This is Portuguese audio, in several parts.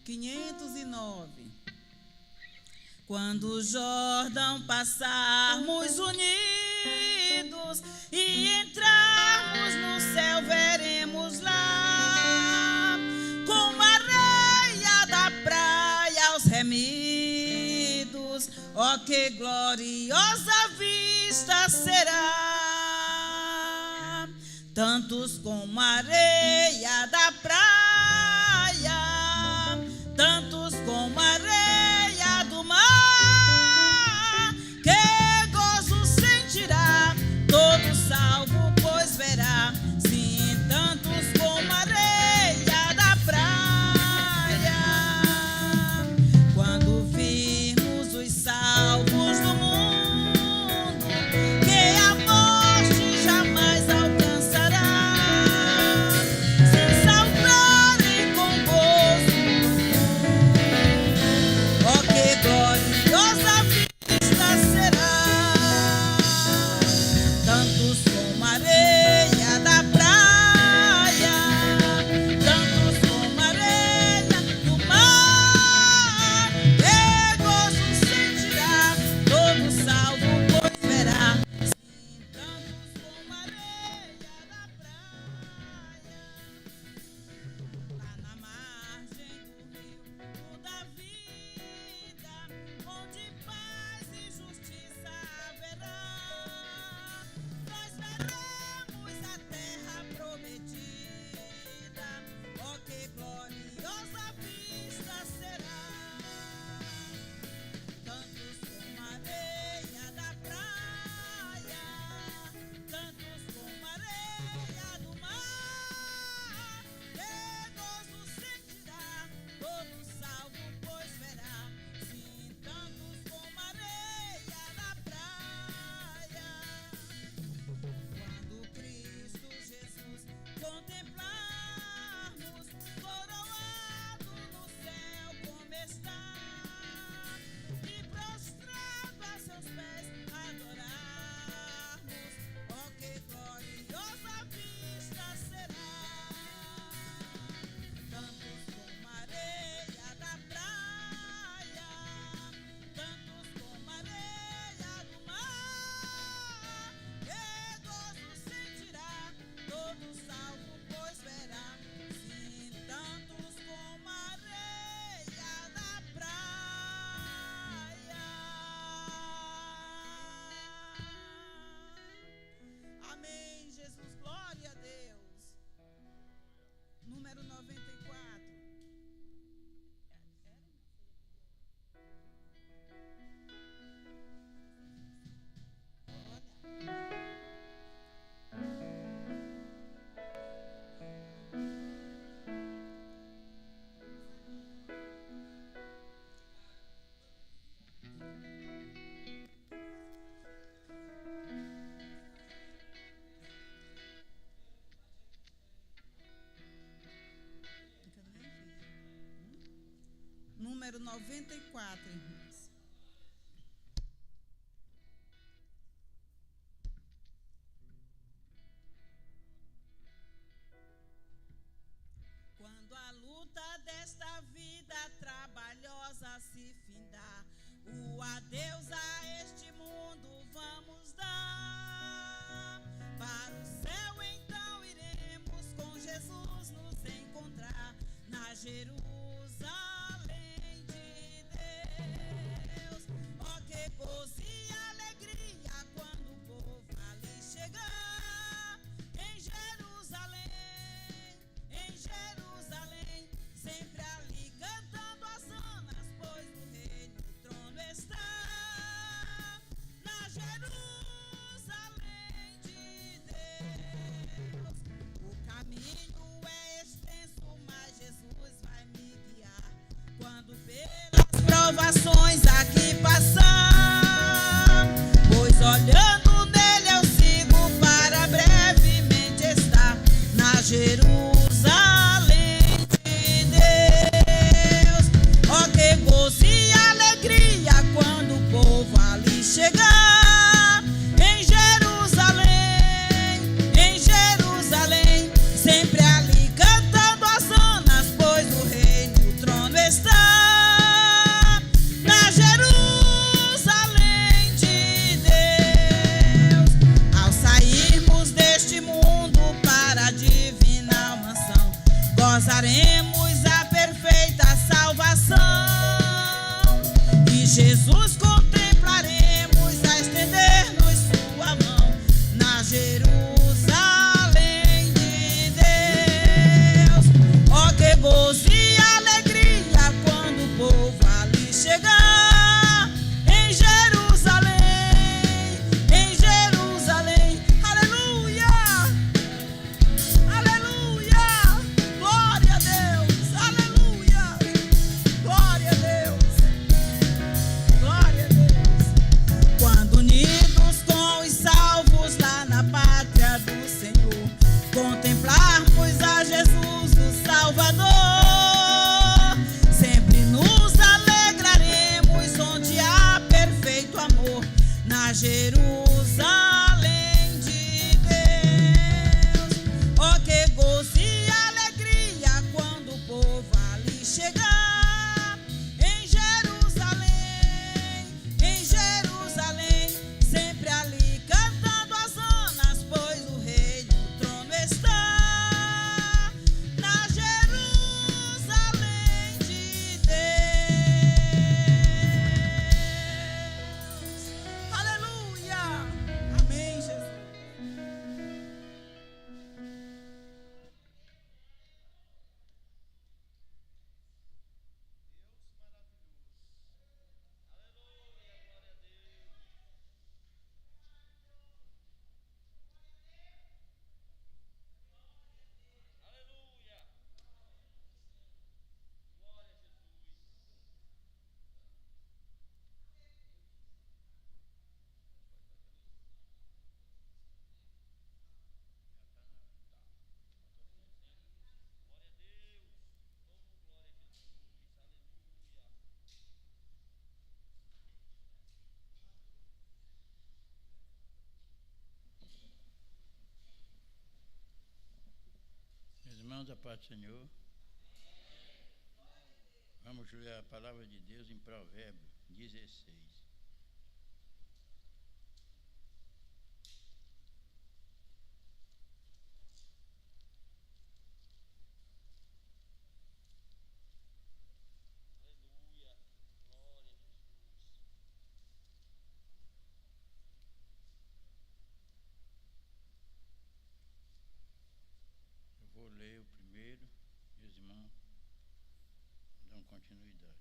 509. Quando o Jordão passarmos unidos e entrarmos no céu, veremos lá, com a areia da praia aos remidos, ó que gloriosa vista será. Tantos como a areia da praia, tantos como a areia do mar, que gozo sentirá todo salvo, pois verá, sim, tantos como a areia da praia. Quando virmos os salvos do mundo, que a morte jamais alcançará, se saltarem com gozo, ó que gloriosa vista será. Tantos como a areia da praia, tantos como a areia do mar, que gozo sentirá todo salvo, pois verá, sim, tantos como a areia da praia. Lá na margem do rio da vida, onde paz e justiça haverá, nós veremos a terra prometida, ó que gloriosa vista será. Tantos como a areia da praia, tantos como a areia do mar, que gozo sentirá todo salvo, pois verá, sim, tantos como a areia da praia. Quando Cristo Jesus contemplarmos, coroado no céu como está, e prostrado a seus pés adorarmos, ó que gloriosa vista será. Tantos como a areia da praia, tantos como a areia do mar, que gozo sentirá todo salvo, pois verá, sim, tantos como a areia da praia. Amém, Jesus, glória a Deus. Número 94. Número 94, irmãos. Quando a luta desta vida trabalhosa se findar, o adeus a este mundo vamos dar. Para o céu então iremos com Jesus nos encontrar na Jerusalém de Deus. Ó que gozo e alegria quando o povo ali chegar. Em Jerusalém, sempre ali cantando hosanas, pois no reino o trono está. Na Jerusalém de Deus. O caminho é extenso, mas Jesus vai me guiar. Quando pelas provações aqui passar, pois olhando nele eu sigo para brevemente estar na Jerusalém de Deus. Ó que gozo e alegria quando o povo ali chegar. Em Jerusalém, sempre ali cantando hosanas, pois chegar em Jerusalém, sempre ali cantando hosanas, pois o rei no trono está, na Jerusalém de Deus. Aleluia! Amém, Jesus. Irmãos, a paz do Senhor. Vamos ler a palavra de Deus em Provérbios 16. Eu vou ler o primeiro e os irmãos dão continuidade.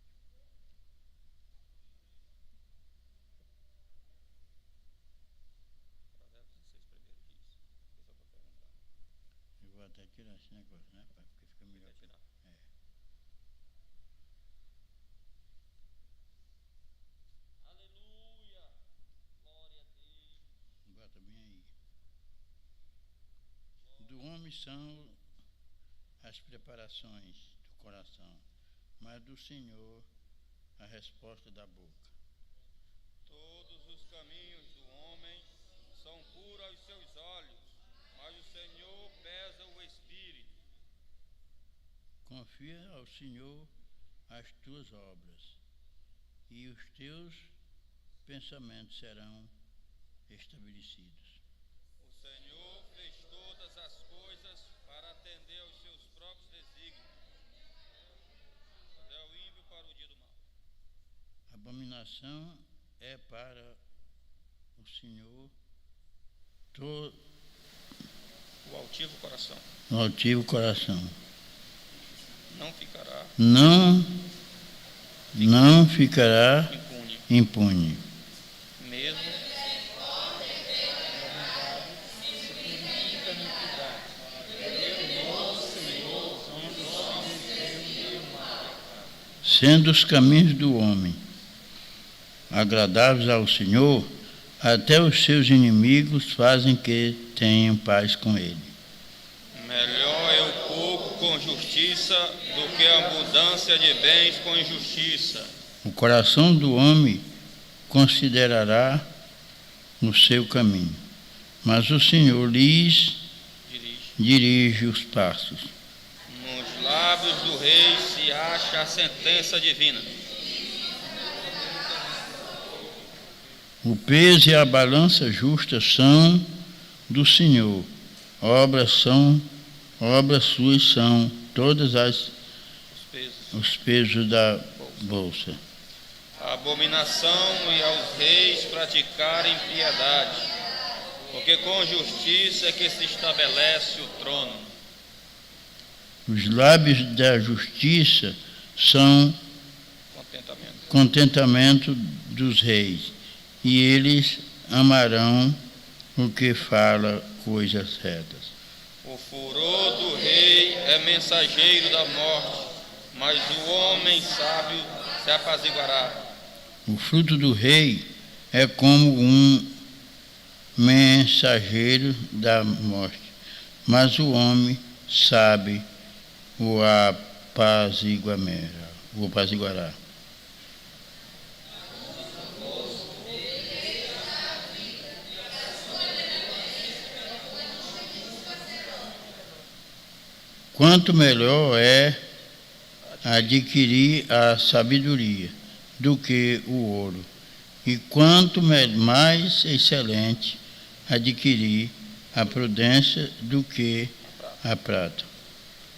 Eu vou até tirar esse negócio, né, pai? Porque fica melhor. Aleluia, glória a Deus. Bota bem aí. Do homem são as preparações do coração, mas do Senhor a resposta da boca. Todos os caminhos do homem são puros aos seus olhos, mas o Senhor pesa o espírito. Confia ao Senhor as tuas obras, e os teus pensamentos serão estabelecidos. O Senhor fez todas as coisas para atender aos seus próprios desígnios. É o ímpio para o dia do mal. Abominação é para o Senhor O altivo coração o altivo coração. não ficará Não ficará impune. impune. Mesmo Sendo os caminhos do homem agradáveis ao Senhor, até os seus inimigos fazem que tenham paz com ele. melhor é o pouco com justiça do que a abundância de bens com injustiça. O coração do homem considerará o seu caminho, mas o Senhor lhes dirige os passos. Nos lábios do rei se acha a sentença divina. O peso e a balança justa são do Senhor. Obras suas são todas os pesos da bolsa. A abominação e aos reis praticarem piedade, porque com justiça é que se estabelece o trono. Os lábios da justiça são contentamento dos reis, e eles amarão o que fala coisas retas. O furor do rei é mensageiro da morte, mas o homem sábio se apaziguará. O fruto do rei é como um mensageiro da morte, mas o homem sabe o apaziguará. Quanto melhor é adquirir a sabedoria do que o ouro, e quanto mais excelente adquirir a prudência do que a prata.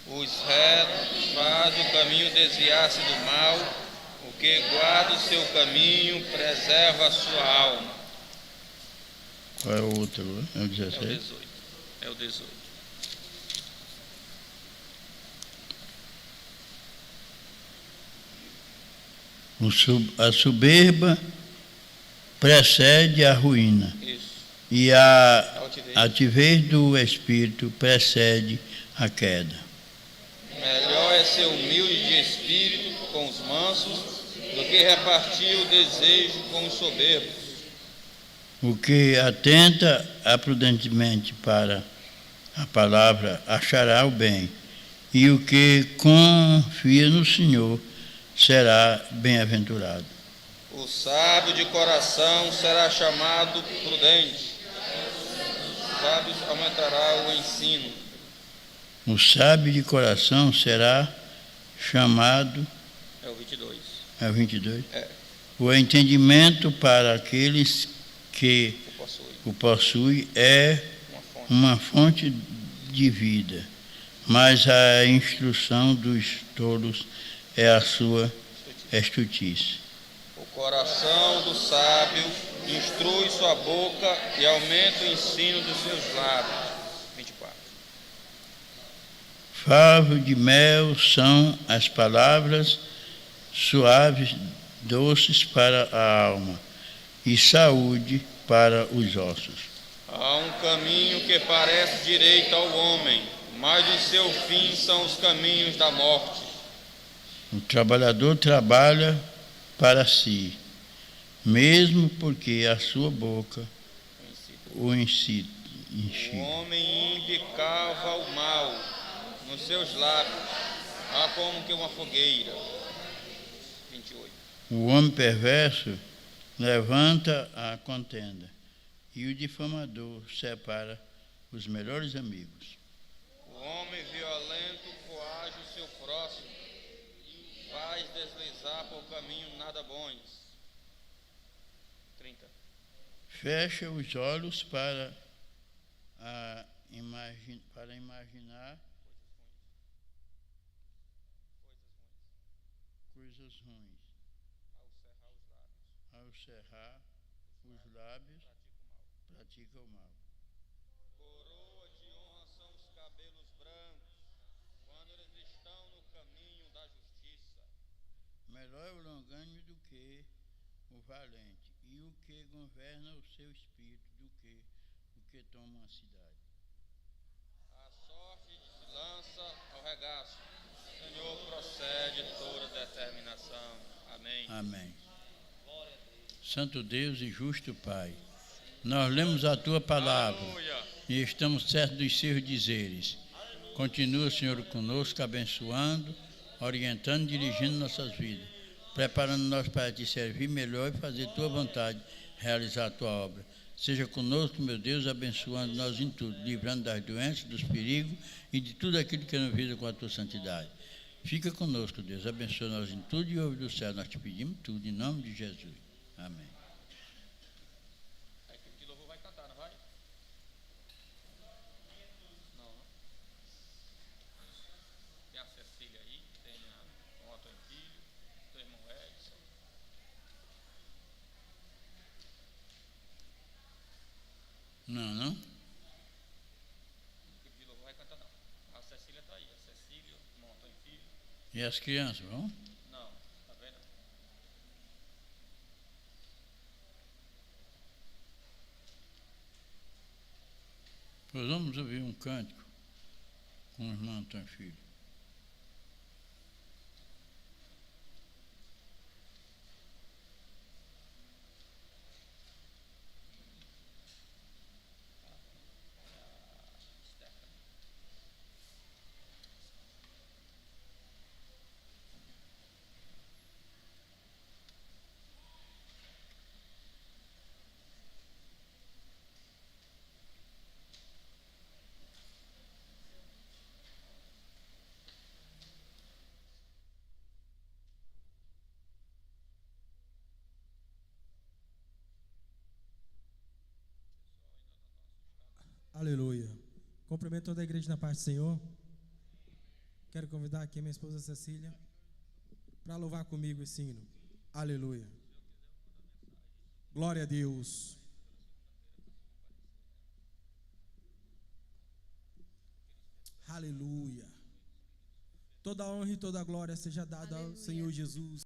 Os retos faz o caminho desviar-se do mal, o que guarda o seu caminho preserva a sua alma. Qual é o outro? É o 17? É o 18. É o 18. A soberba precede a ruína. Isso. E a altivez do espírito precede a queda. Melhor é ser humilde de espírito com os mansos do que repartir o desejo com os soberbos. O que atenta prudentemente para a palavra achará o bem, e o que confia no Senhor será bem-aventurado. O sábio de coração será chamado prudente. Os sábios aumentará o ensino. O sábio de coração será chamado... É o 22. É o 22? É. O entendimento para aqueles que o possuem é uma fonte de vida, mas a instrução dos tolos é a sua estultice. O coração do sábio instrui sua boca e aumenta o ensino dos seus lábios. 24. Favo de mel são as palavras suaves, doces para a alma, e saúde para os ossos. Há um caminho que parece direito ao homem, mas o seu fim são os caminhos da morte. O trabalhador trabalha para si, mesmo porque a sua boca o incita. O homem ímpio cava o mal nos seus lábios, há como que uma fogueira. 28. O homem perverso levanta a contenda, e o difamador separa os melhores amigos. O homem violento coage o seu próximo, faz deslizar por caminho nada bons. 30. Fecha os olhos para imaginar coisas ruins. Ao cerrar os lábios, pratica o mal. Coroa de honra são os cabelos brancos, quando eles estão no caminho da justiça. Melhor é o longânimo do que o valente, e o que governa o seu espírito do que o que toma uma cidade. A sorte se lança ao regaço. Senhor, procede toda determinação. Amém. Amém. Santo Deus e justo Pai, nós lemos a Tua palavra. Aleluia. E estamos certos dos seus dizeres. Continua, Senhor, conosco, abençoando, orientando, dirigindo nossas vidas, preparando-nós para Te servir melhor e fazer Tua vontade, realizar a Tua obra. Seja conosco, meu Deus, abençoando nós em tudo, livrando das doenças, dos perigos e de tudo aquilo que nos visa com a Tua santidade. Fica conosco, Deus, abençoa nós em tudo e ouve do céu. Nós Te pedimos tudo, em nome de Jesus. Amém. A equipe de louvor vai cantar, não vai? Não. Tem a Cecília aí, tem o Antônio Filho, tem o irmão Edson. Não? A equipe de louvor vai cantar, não. A Cecília está aí, a Cecília, o irmão Antônio Filho. E as crianças, vão? Não, tá vendo? Pois vamos ouvir um cântico com o irmão Antônio Filho. Cumprimento toda a igreja na paz do Senhor. Quero convidar aqui a minha esposa Cecília para louvar comigo esse hino. Aleluia. Glória a Deus. Aleluia. Toda a honra e toda a glória seja dada ao Senhor Jesus.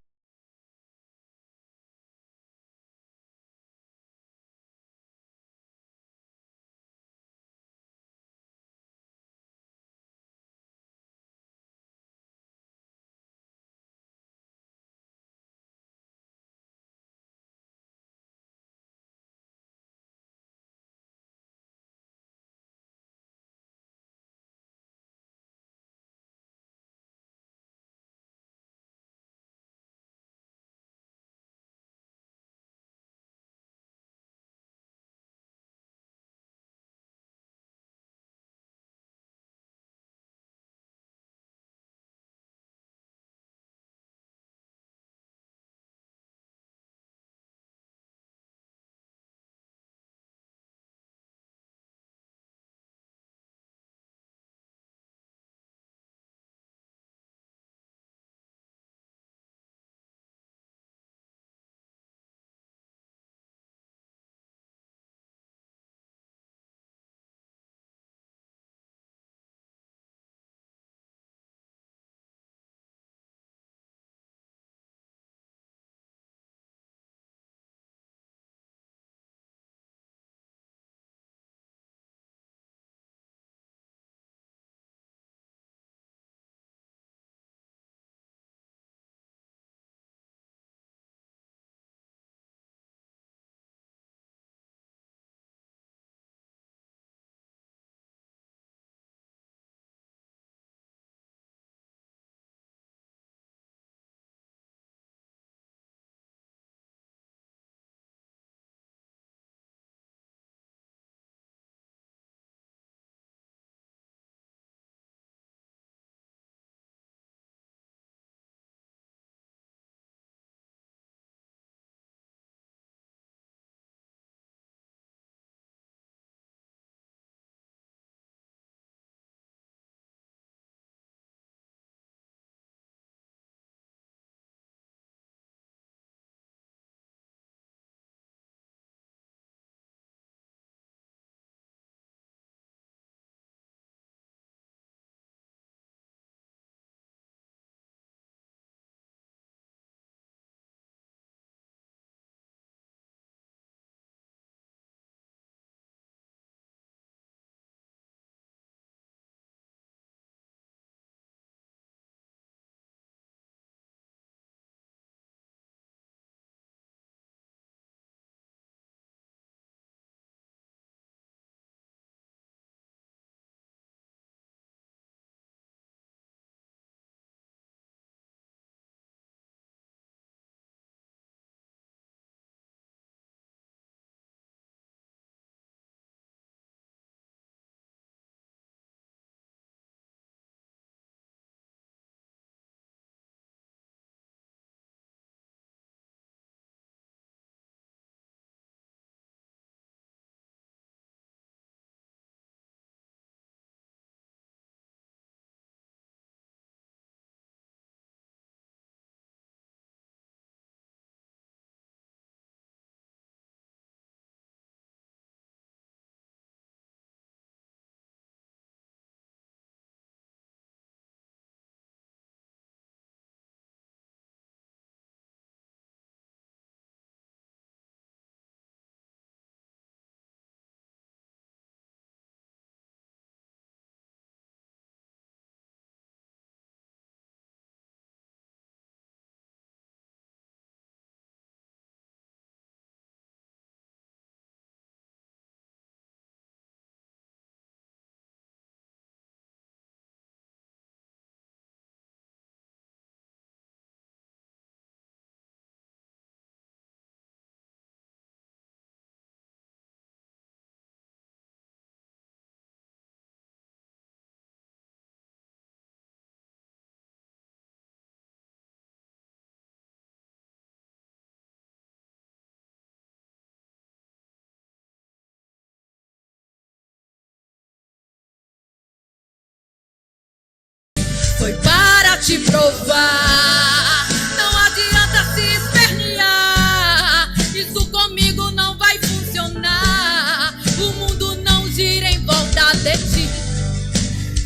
provar. Não adianta se espernear, isso comigo não vai funcionar. O mundo não gira em volta de ti,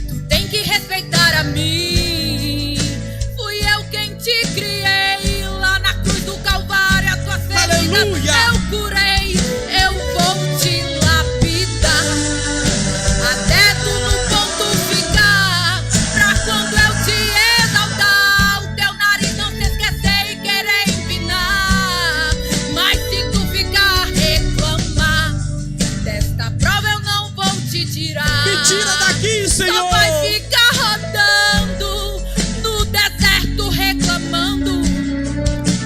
tu tem que respeitar a mim. Fui eu quem te criei, lá na cruz do Calvário a tua ferida eu curei. Eu vou te lapidar até tu no ponto ficar, pra quando eu te exaltar o teu nariz não se esquecer e querer empinar. Mas se tu ficar reclamar desta prova eu não vou te tirar. Me tira daqui, Senhor. Só vai ficar rodando no deserto reclamando.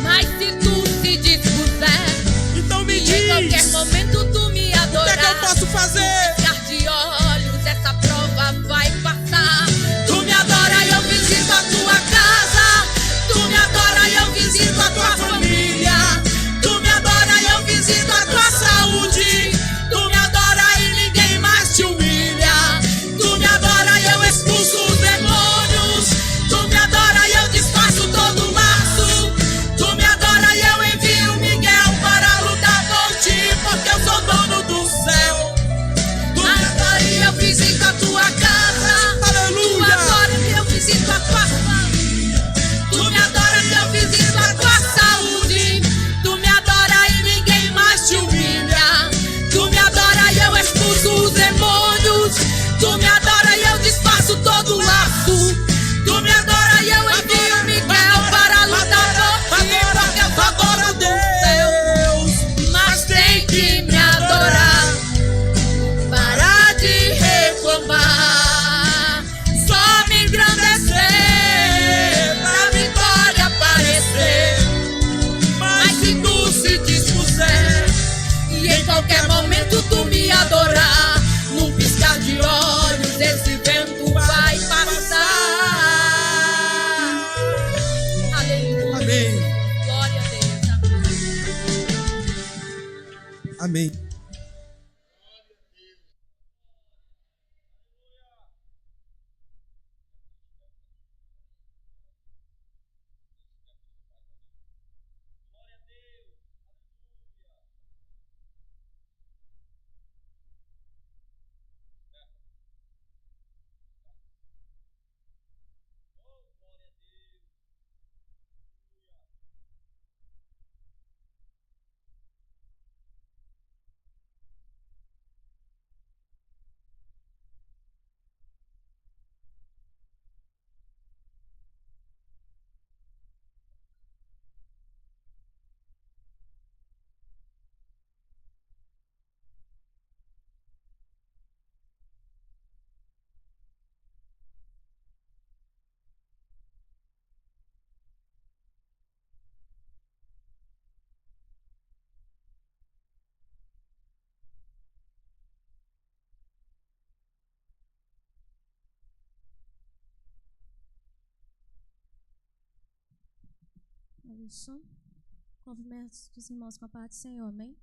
Mas se tu se dispuser, então me e diz, em qualquer momento tu me adorar, o que é que eu posso fazer? piscar de olhos, essa prova vai passar. Tu me adora e eu visito a tua casa, tu me adora e eu visito a tua família, tu me adora e eu visito a tua saúde, tu me adora e ninguém mais te humilha, tu me adora e eu expulso os demônios, tu me adora e eu desfaço todo o laço, tu me adora e eu envio Miguel para lutar por ti, porque eu sou dono do céu. Tu me adora e eu visito a tua casa, tu me adora e eu visito a tua família, tu me adora e eu visito a tua saúde, tu me adora e ninguém mais te humilha, tu me adora e eu expulso os demônios, tu me adora e eu desfaço todo o laço, tu me adora e eu envio Miguel para lutar por ti, porque eu sou dono do céu. Mas tem que me adorar, parar de reclamar, só me engrandecer pra vitória aparecer. Mas se tu se dispuser e em qualquer momento tu me adorar, num piscar de olhos esse vento vai passar. Aleluia. Amém. Glória a Deus. Amém. Isso. Cumprimento dos irmãos com a paz do Senhor, amém?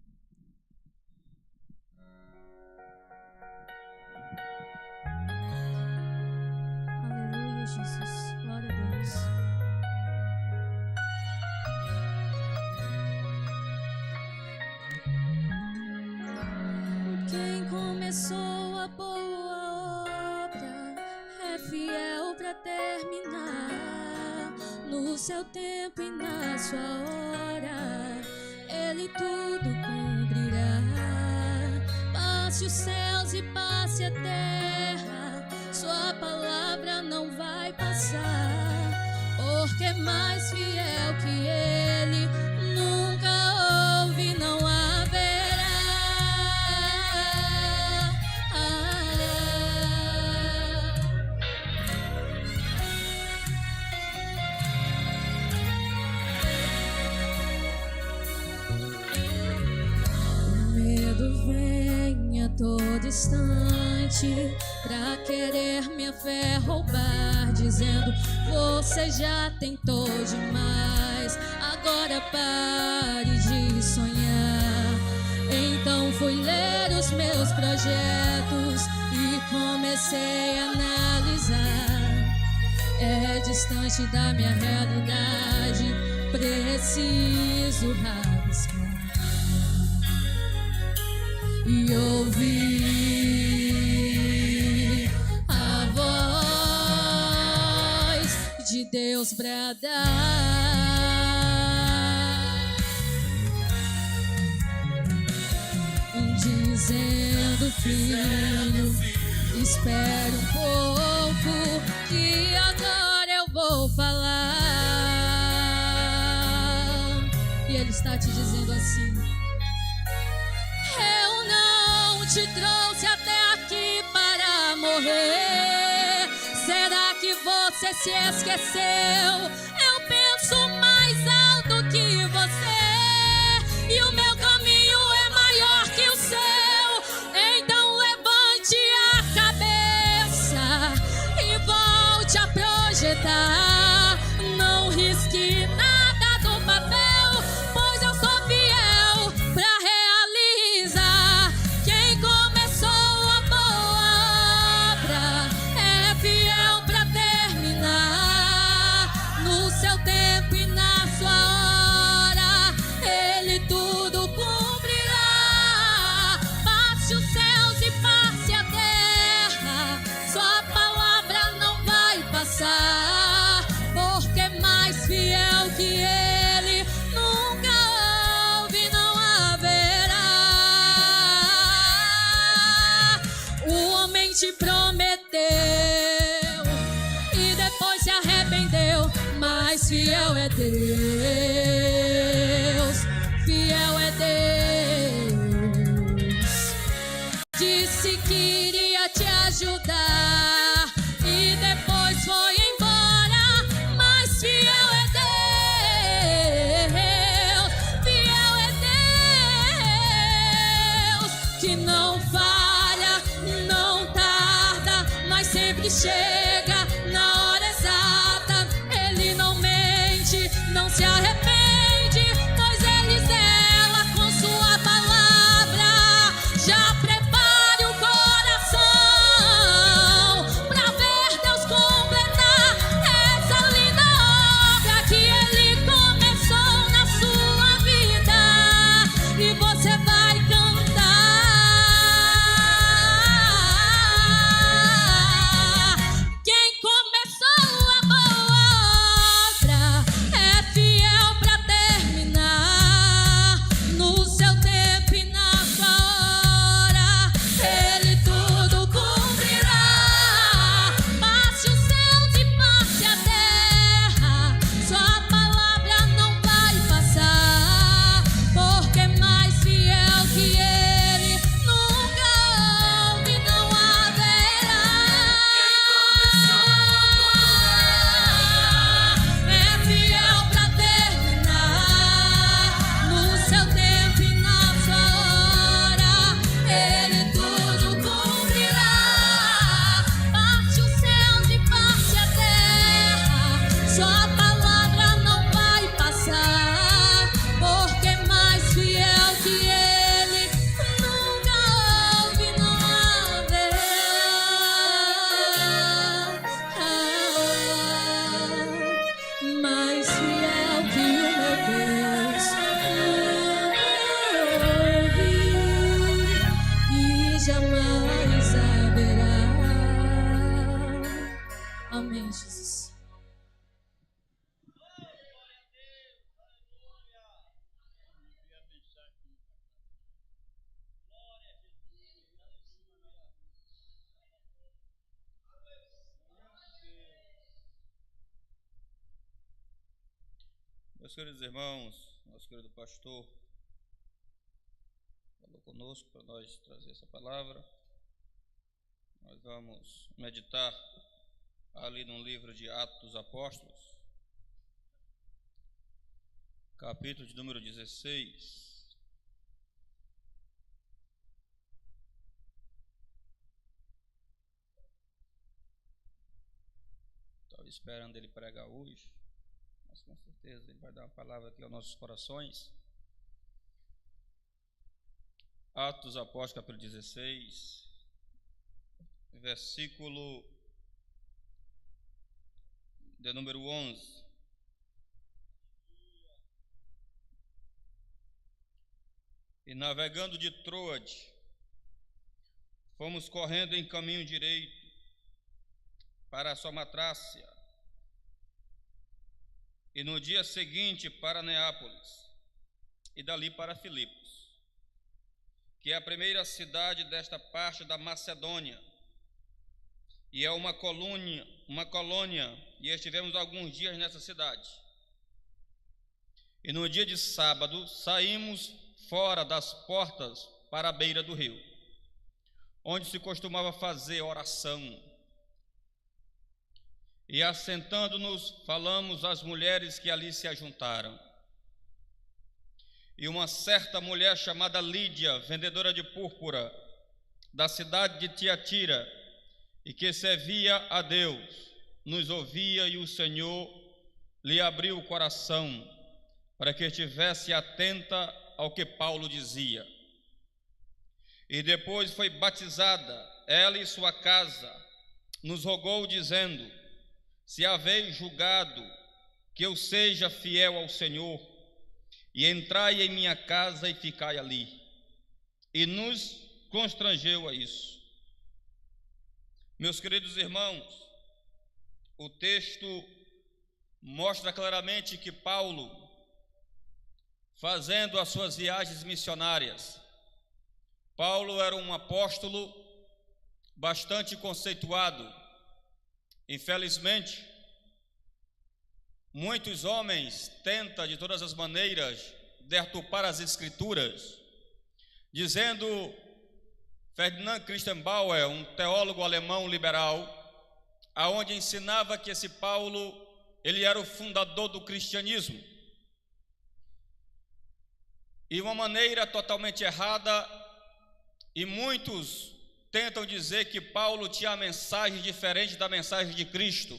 Aleluia, Jesus. Glória a Deus. Quem começou a boa obra é fiel para terminar. No seu tempo e na sua hora, Ele tudo cumprirá. Passe os céus e passe a terra, sua palavra não vai passar, porque mais fiel que Ele nunca houve, não haverá. Vem a todo instante pra querer minha fé roubar, dizendo: você já tentou demais, agora pare de sonhar. Então fui ler os meus projetos e comecei a analisar é distante da minha realidade. Preciso rabiscar e ouvir a voz de Deus bradar, dizendo: filho, espere um pouco, que agora eu vou falar. E Ele está te dizendo assim: eu não te trouxe até aqui para morrer. Será que você se esqueceu? Eu penso mais alto que você, e o meu caminho é maior que o seu. Então levante a cabeça e volte a projetar. Não risque nada do papel, pois eu sou fiel pra realizar. Quem começou a boa obra é fiel pra terminar. No seu tempo e na sua hora, Ele tudo cumprirá. Passe os céus e passe a terra, sua palavra não vai passar, porque mais fiel que Ele nunca houve, não haverá. O homem te prometeu e depois se arrependeu, mas fiel é Deus, fiel é Deus. Disse que iria te ajudar e depois foi embora, mas fiel é Deus, fiel é Deus, que não falha, não tarda, mas sempre chega na hora exata. Ele não mente, não se arrepende, pois Ele zela com sua palavra. Já prepare o coração pra ver Deus completar essa linda obra que Ele começou na sua vida, e você vai cantar. Quem começou a boa obra é fiel pra terminar. No seu tempo e na sua hora, Ele tudo cumprirá. Passe os céus e passe a terra, sua palavra não vai passar, porque mais fiel que Ele nunca houve, não haverá. É fiel pra terminar. No seu tempo e na sua hora, Ele tudo cumprirá. Passe os céus e passe a terra, sua palavra não vai passar, porque mais fiel que Ele nunca houve, não haverá. Mais fiel que o meu Deus houve e jamais haverá. Amém, Jesus. Meus queridos irmãos, nosso querido pastor falou conosco para nós trazer essa palavra. Nós vamos meditar ali no livro de Atos dos Apóstolos, capítulo de número 16. Estava esperando ele pregar hoje, mas com certeza ele vai dar uma palavra aqui aos nossos corações. Atos dos Apóstolos, capítulo 16, versículo de número 11. E navegando de Troade, fomos correndo em caminho direito para a Samatrácia, e no dia seguinte para Neápolis, e dali para Filipos, que é a primeira cidade desta parte da Macedônia, e é uma colônia, e estivemos alguns dias nessa cidade. E no dia de sábado saímos fora das portas para a beira do rio, onde se costumava fazer oração. E assentando-nos, falamos às mulheres que ali se ajuntaram. E uma certa mulher chamada Lídia, vendedora de púrpura, da cidade de Tiatira, e que servia a Deus, nos ouvia, e o Senhor lhe abriu o coração para que estivesse atenta ao que Paulo dizia. E depois foi batizada, ela e sua casa. Nos rogou dizendo: se haveis julgado que eu seja fiel ao Senhor, e entrai em minha casa e ficai ali. E nos constrangeu a isso. Meus queridos irmãos, o texto mostra claramente que Paulo, fazendo as suas viagens missionárias, Paulo era um apóstolo bastante conceituado. Infelizmente, muitos homens tentam de todas as maneiras deturpar as Escrituras, dizendo, Ferdinand Christian Bauer, um teólogo alemão liberal, aonde ensinava que esse Paulo, ele era o fundador do cristianismo. E uma maneira totalmente errada, e muitos tentam dizer que Paulo tinha a mensagem diferente da mensagem de Cristo.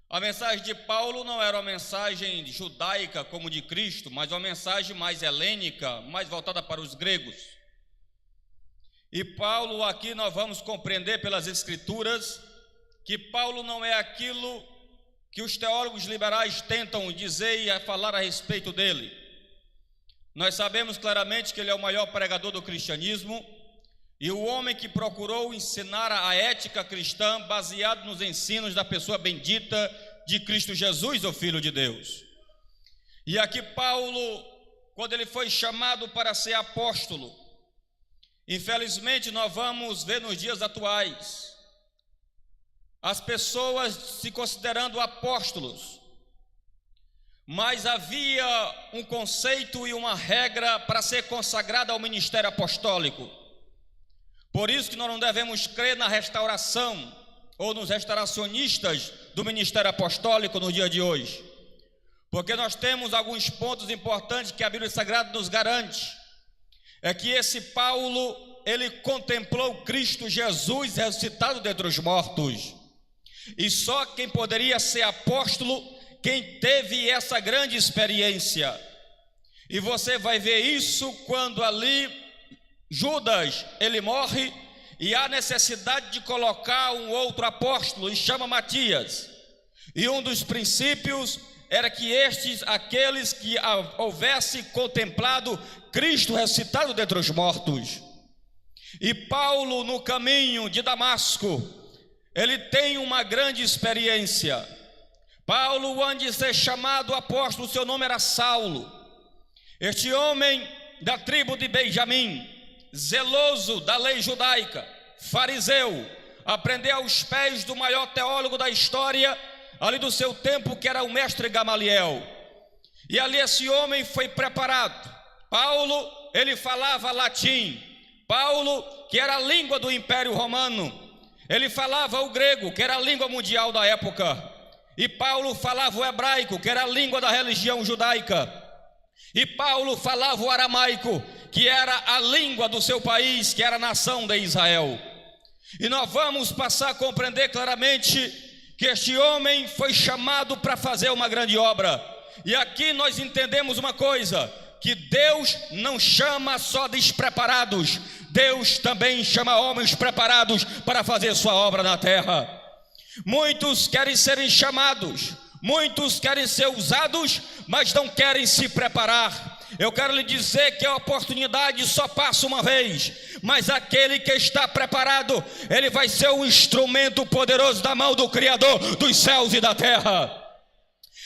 A mensagem de Paulo não era uma mensagem judaica como de Cristo, mas uma mensagem mais helênica, mais voltada para os gregos. E Paulo, aqui nós vamos compreender pelas Escrituras que Paulo não é aquilo que os teólogos liberais tentam dizer e falar a respeito dele. Nós sabemos claramente que ele é o maior pregador do cristianismo e o homem que procurou ensinar a ética cristã baseado nos ensinos da pessoa bendita de Cristo Jesus, o Filho de Deus. E aqui Paulo, quando ele foi chamado para ser apóstolo, infelizmente nós vamos ver nos dias atuais as pessoas se considerando apóstolos, mas havia um conceito e uma regra para ser consagrada ao ministério apostólico. Por isso que nós não devemos crer na restauração ou nos restauracionistas do ministério apostólico no dia de hoje, porque nós temos alguns pontos importantes que a Bíblia Sagrada nos garante. É que esse Paulo, ele contemplou Cristo Jesus ressuscitado dentre os mortos, e só quem poderia ser apóstolo, quem teve essa grande experiência. E você vai ver isso quando ali Judas, ele morre, e há necessidade de colocar um outro apóstolo, e chama Matias. E um dos princípios era que aqueles que houvesse contemplado Cristo ressuscitado dentre os mortos. E Paulo, no caminho de Damasco, ele tem uma grande experiência. Paulo, antes de ser chamado apóstolo, seu nome era Saulo. Este homem da tribo de Benjamim, zeloso da lei judaica, fariseu, aprendeu aos pés do maior teólogo da história, ali do seu tempo, que era o mestre Gamaliel. E ali esse homem foi preparado. Paulo, ele falava latim. Paulo, que era a língua do Império Romano, ele falava o grego, que era a língua mundial da época. E Paulo falava o hebraico, que era a língua da religião judaica. E Paulo falava o aramaico, que era a língua do seu país, que era a nação de Israel. E nós vamos passar a compreender claramente que este homem foi chamado para fazer uma grande obra. E aqui nós entendemos uma coisa, que Deus não chama só despreparados, Deus também chama homens preparados para fazer sua obra na terra. Muitos querem serem chamados, muitos querem ser usados, mas não querem se preparar. Eu quero lhe dizer que a oportunidade só passa uma vez, mas aquele que está preparado, ele vai ser um instrumento poderoso da mão do Criador dos céus e da terra.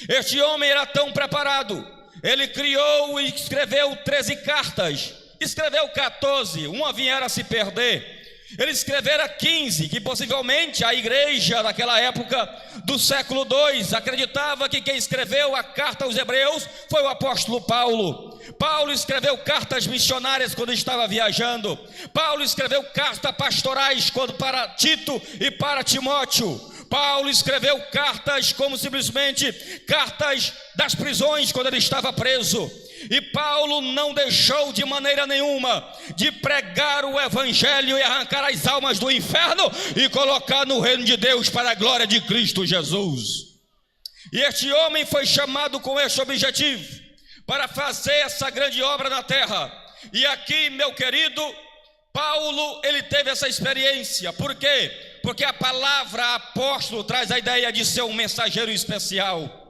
Este homem era tão preparado, ele criou e escreveu 13 cartas, escreveu 14, uma viera a se perder. Ele escrevera 15, que possivelmente a igreja daquela época do século II acreditava que quem escreveu a carta aos Hebreus foi o apóstolo Paulo. Paulo escreveu cartas missionárias quando estava viajando. Paulo escreveu cartas pastorais para Tito e para Timóteo. Paulo escreveu cartas como simplesmente cartas das prisões quando ele estava preso. E Paulo não deixou de maneira nenhuma de pregar o evangelho e arrancar as almas do inferno e colocar no reino de Deus para a glória de Cristo Jesus. E este homem foi chamado com este objetivo, para fazer essa grande obra na terra. E aqui, meu querido, Paulo, ele teve essa experiência. Por quê? Porque a palavra apóstolo traz a ideia de ser um mensageiro especial.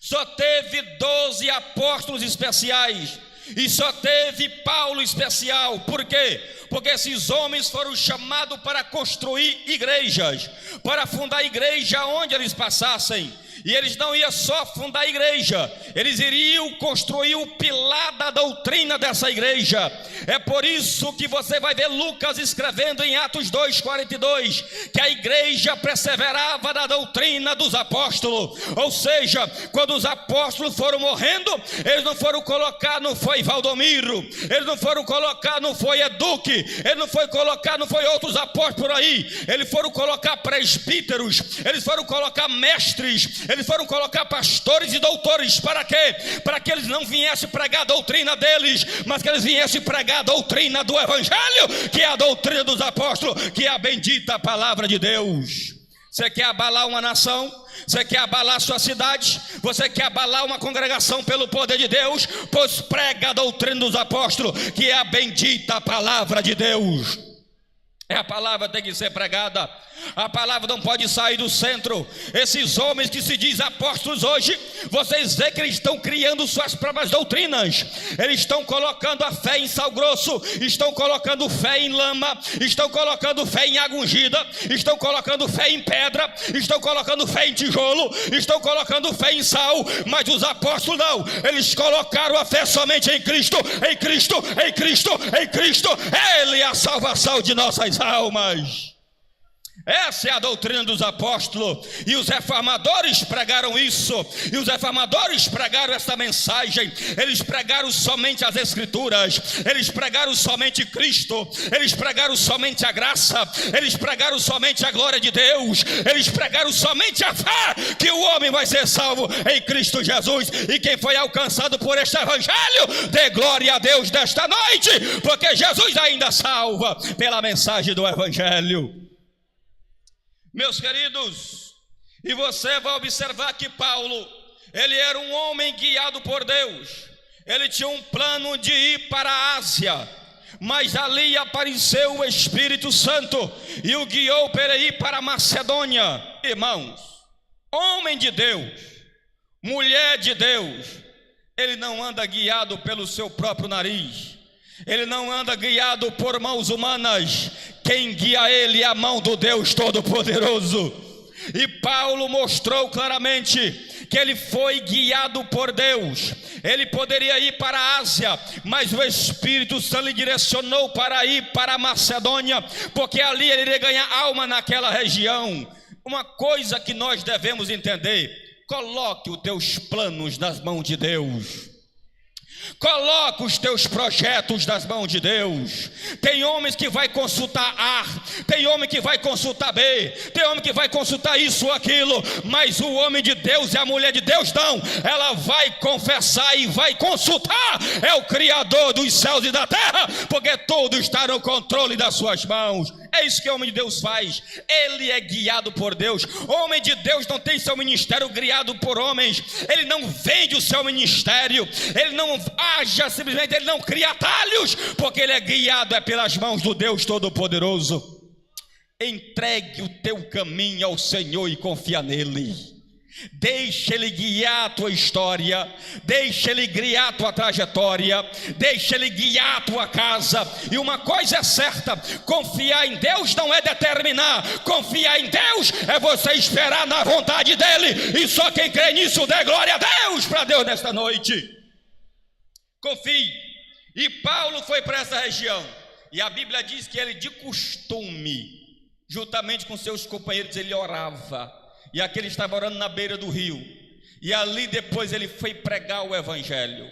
Só teve 12 apóstolos especiais e só teve Paulo especial. Por quê? Porque esses homens foram chamados para construir igrejas, para fundar igreja onde eles passassem. E eles não iam só fundar a igreja, eles iriam construir o pilar da doutrina dessa igreja. É por isso que você vai ver Lucas escrevendo em Atos 2:42 que a igreja perseverava na doutrina dos apóstolos. Ou seja, quando os apóstolos foram morrendo, eles não foram colocar, não foi Valdomiro, eles não foram colocar, não foi Eduque, eles não foram colocar, não foi outros apóstolos por aí, eles foram colocar presbíteros, eles foram colocar mestres, eles foram colocar pastores e doutores. Para quê? Para que eles não viessem pregar a doutrina deles, mas que eles viessem pregar a doutrina do evangelho, que é a doutrina dos apóstolos, que é a bendita palavra de Deus. Você quer abalar uma nação? Você quer abalar sua cidade? Você quer abalar uma congregação pelo poder de Deus? Pois prega a doutrina dos apóstolos, que é a bendita palavra de Deus. A palavra tem que ser pregada, a palavra não pode sair do centro. Esses homens que se dizem apóstolos hoje, vocês veem que eles estão criando suas próprias doutrinas. Eles estão colocando a fé em sal grosso, estão colocando fé em lama, estão colocando fé em água ungida, estão colocando fé em pedra, estão colocando fé em tijolo, estão colocando fé em sal. Mas os apóstolos não, eles colocaram a fé somente em Cristo, em Cristo, em Cristo, em Cristo. Ele é a salvação de nossas almas. Essa é a doutrina dos apóstolos, e os reformadores pregaram isso, e os reformadores pregaram essa mensagem. Eles pregaram somente as escrituras, eles pregaram somente Cristo, eles pregaram somente a graça, eles pregaram somente a glória de Deus, eles pregaram somente a fé, que o homem vai ser salvo em Cristo Jesus. E quem foi alcançado por este evangelho, dê glória a Deus desta noite, porque Jesus ainda salva pela mensagem do evangelho. Meus queridos, e você vai observar que Paulo, ele era um homem guiado por Deus. Ele tinha um plano de ir para a Ásia, mas ali apareceu o Espírito Santo e o guiou para ir para a Macedônia. Irmãos, homem de Deus, mulher de Deus, ele não anda guiado pelo seu próprio nariz, ele não anda guiado por mãos humanas. Quem guia ele é a mão do Deus Todo-Poderoso. E Paulo mostrou claramente que ele foi guiado por Deus. Ele poderia ir para a Ásia, mas o Espírito Santo lhe direcionou para ir para a Macedônia, porque ali ele iria ganhar alma naquela região. Uma coisa que nós devemos entender: coloque os teus planos nas mãos de Deus. Coloca os teus projetos nas mãos de Deus. Tem homens que vai consultar A, tem homem que vai consultar B, tem homem que vai consultar isso ou aquilo, mas o homem de Deus e a mulher de Deus não, ela vai confessar e vai consultar. É o Criador dos céus e da terra, porque tudo está no controle das suas mãos. É isso que o homem de Deus faz. Ele é guiado por Deus. O homem de Deus não tem seu ministério guiado por homens. Ele não vende o seu ministério, ele não haja simplesmente, ele não cria atalhos, porque ele é guiado pelas mãos do Deus Todo-Poderoso. Entregue o teu caminho ao Senhor e confia nele. Deixa Ele guiar a tua história, deixa Ele guiar a tua trajetória, deixa Ele guiar a tua casa. E uma coisa é certa: confiar em Deus não é determinar, confiar em Deus é você esperar na vontade dEle. E só quem crê nisso dê glória a Deus, para Deus nesta noite. Confie. E Paulo foi para essa região, e a Bíblia diz que ele de costume, juntamente com seus companheiros, ele orava. E aqui ele estava orando na beira do rio, e ali depois ele foi pregar o evangelho.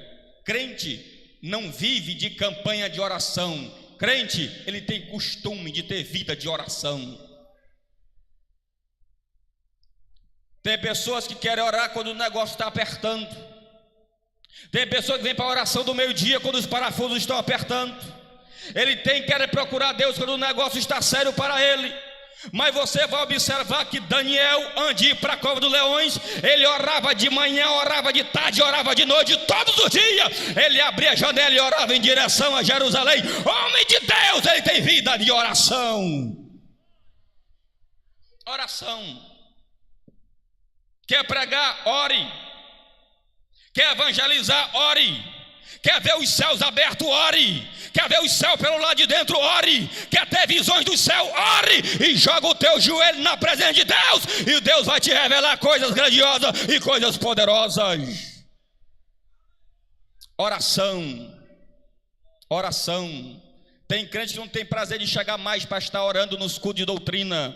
Crente não vive de campanha de oração. Crente, ele tem costume de ter vida de oração. Tem pessoas que querem orar quando o negócio está apertando. Tem pessoas que vêm para a oração do meio-dia quando os parafusos estão apertando. Ele quer procurar Deus quando o negócio está sério para ele. Mas você vai observar que Daniel, antes de ir para a cova dos leões, ele orava de manhã, orava de tarde, orava de noite, todos os dias. Ele abria a janela e orava em direção a Jerusalém. Homem de Deus, ele tem vida de oração. Oração. Quer pregar? Ore. Quer evangelizar? Ore. Quer ver os céus abertos? Ore. Quer ver os céus pelo lado de dentro? Ore. Quer ter visões do céu? Ore. E joga o teu joelho na presença de Deus, e Deus vai te revelar coisas grandiosas e coisas poderosas. Oração. Oração. Tem crente que não tem prazer de chegar mais para estar orando nos cultos de doutrina.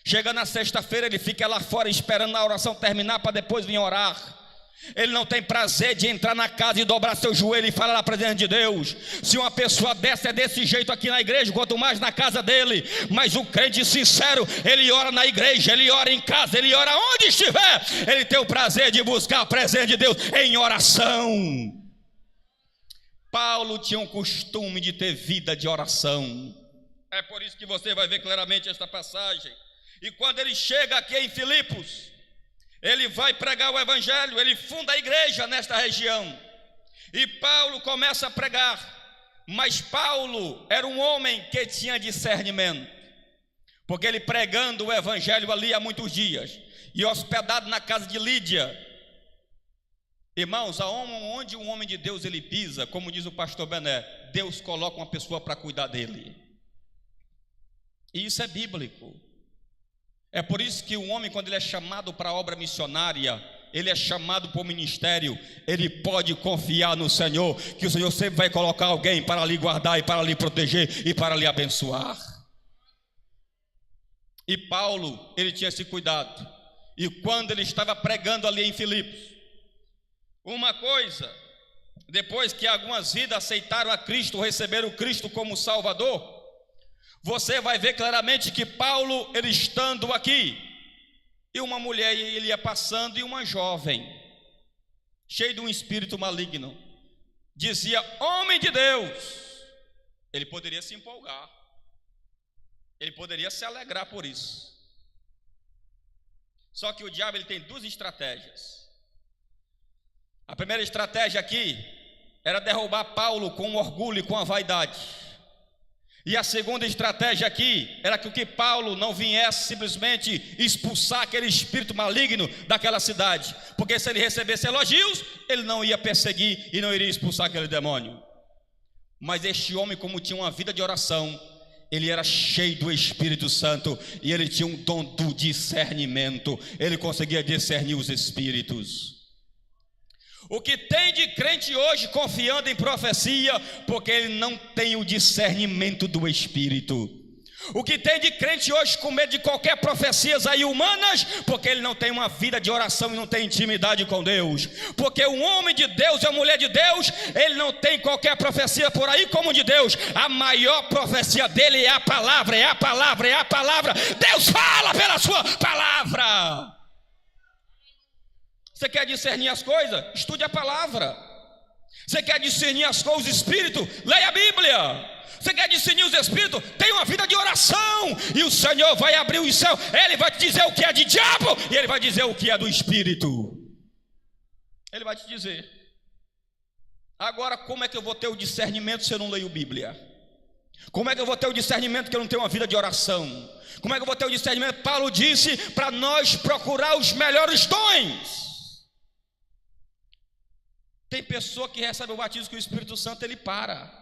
Chega na sexta-feira, ele fica lá fora esperando a oração terminar para depois vir orar. Ele não tem prazer de entrar na casa e dobrar seu joelho e falar na presença de Deus. Se uma pessoa dessa é desse jeito aqui na igreja, quanto mais na casa dele. Mas o crente sincero, ele ora na igreja, ele ora em casa, ele ora onde estiver. Ele tem o prazer de buscar a presença de Deus em oração. Paulo tinha um costume de ter vida de oração. É por isso que você vai ver claramente esta passagem. E quando ele chega aqui em Filipos, ele vai pregar o evangelho, ele funda a igreja nesta região. E Paulo começa a pregar. Mas Paulo era um homem que tinha discernimento, porque ele pregando o evangelho ali há muitos dias, e hospedado na casa de Lídia. Irmãos, onde um homem de Deus ele pisa, como diz o pastor Bené, Deus coloca uma pessoa para cuidar dele. E isso é bíblico. É por isso que o homem, quando ele é chamado para a obra missionária, ele é chamado para o ministério, ele pode confiar no Senhor, que o Senhor sempre vai colocar alguém para lhe guardar e para lhe proteger e para lhe abençoar. E Paulo, ele tinha esse cuidado. E quando ele estava pregando ali em Filipos, uma coisa, depois que algumas vidas aceitaram a Cristo, receberam Cristo como Salvador, você vai ver claramente que Paulo, ele estando aqui, e uma mulher ele ia passando, e uma jovem, cheia de um espírito maligno, dizia: homem de Deus. Ele poderia se empolgar, ele poderia se alegrar por isso. Só que o diabo ele tem duas estratégias. A primeira estratégia aqui era derrubar Paulo com o orgulho e com a vaidade. E a segunda estratégia aqui era que Paulo não viesse simplesmente expulsar aquele espírito maligno daquela cidade, porque se ele recebesse elogios, ele não ia perseguir e não iria expulsar aquele demônio. Mas este homem, como tinha uma vida de oração, ele era cheio do Espírito Santo, e ele tinha um dom do discernimento, ele conseguia discernir os espíritos. O que tem de crente hoje confiando em profecia, porque ele não tem o discernimento do Espírito. O que tem de crente hoje com medo de qualquer profecias aí humanas, porque ele não tem uma vida de oração e não tem intimidade com Deus. Porque um homem de Deus e uma mulher de Deus, ele não tem qualquer profecia por aí como de Deus. A maior profecia dele é a palavra, é a palavra, é a palavra. Deus fala pela sua palavra. Você quer discernir as coisas? Estude a palavra. Você quer discernir as coisas do Espírito? Leia a Bíblia. Você quer discernir os Espíritos? Tenha uma vida de oração, e o Senhor vai abrir os céus. Ele vai te dizer o que é de diabo, e Ele vai dizer o que é do Espírito. Ele vai te dizer. Agora, como é que eu vou ter o discernimento se eu não leio Bíblia? Como é que eu vou ter o discernimento que eu não tenho uma vida de oração? Como é que eu vou ter o discernimento? Paulo disse para nós procurar os melhores dons. Tem pessoa que recebe o batismo com o Espírito Santo, ele para.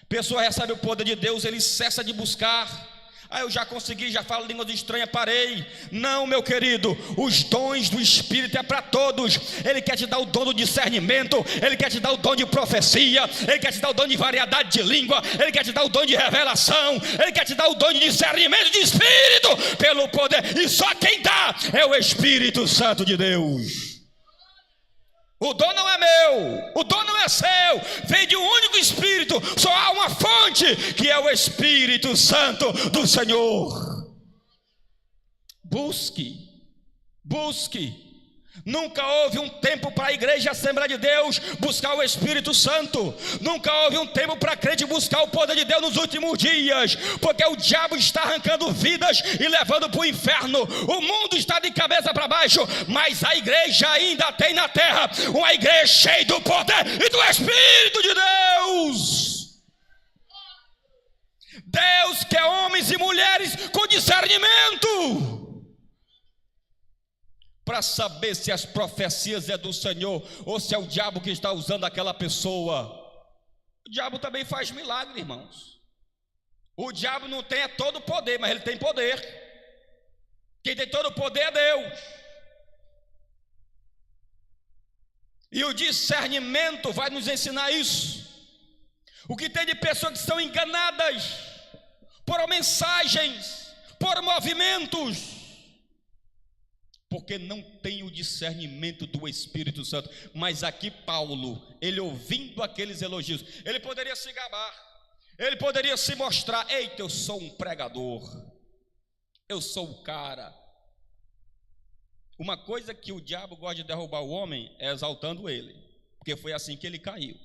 Pessoa recebe o poder de Deus, ele cessa de buscar. Eu já consegui, já falo línguas estranhas, parei. Não, meu querido, os dons do Espírito é para todos. Ele quer te dar o dom do discernimento, ele quer te dar o dom de profecia, ele quer te dar o dom de variedade de língua, ele quer te dar o dom de revelação, ele quer te dar o dom de discernimento de Espírito, pelo poder, e só quem dá é o Espírito Santo de Deus. O dom não é meu, o dom não é seu, vem de um único Espírito, só há uma fonte, que é o Espírito Santo do Senhor. Busque. Nunca houve um tempo para a igreja Assembleia de Deus buscar o Espírito Santo. Nunca houve um tempo para a crente buscar o poder de Deus nos últimos dias, porque o diabo está arrancando vidas e levando para o inferno. O mundo está de cabeça para baixo, mas a igreja ainda tem na terra uma igreja cheia do poder e do Espírito de Deus. Deus quer homens e mulheres com discernimento para saber se as profecias é do Senhor ou se é o diabo que está usando aquela pessoa. O diabo também faz milagre, irmãos. O diabo não tem todo o poder, mas ele tem poder. Quem tem todo o poder é Deus. E o discernimento vai nos ensinar isso. O que tem de pessoas que são enganadas por mensagens, por movimentos, porque não tem o discernimento do Espírito Santo. Mas aqui Paulo, ele ouvindo aqueles elogios, ele poderia se gabar, ele poderia se mostrar: eita, eu sou um pregador, eu sou o cara. Uma coisa que o diabo gosta de derrubar o homem é exaltando ele, porque foi assim que ele caiu.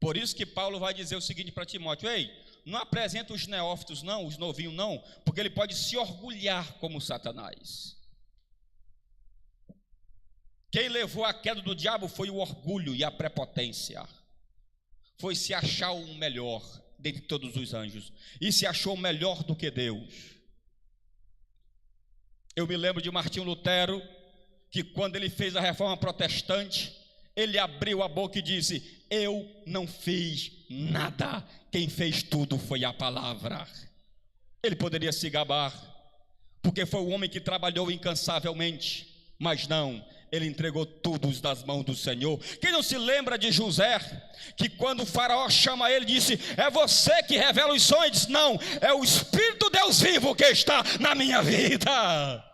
Por isso que Paulo vai dizer o seguinte para Timóteo: ei, não apresenta os neófitos não, os novinhos não, porque ele pode se orgulhar como Satanás. Quem levou a queda do diabo foi o orgulho e a prepotência. Foi se achar o melhor dentre todos os anjos, e se achou melhor do que Deus. Eu me lembro de Martinho Lutero, que quando ele fez a reforma protestante, ele abriu a boca e disse: eu não fiz nada, quem fez tudo foi a palavra. Ele poderia se gabar, porque foi o homem que trabalhou incansavelmente, mas não, ele entregou tudo nas mãos do Senhor. Quem não se lembra de José, que quando o faraó chama ele, disse: é você que revela os sonhos? Ele disse: não, é o Espírito Deus vivo que está na minha vida.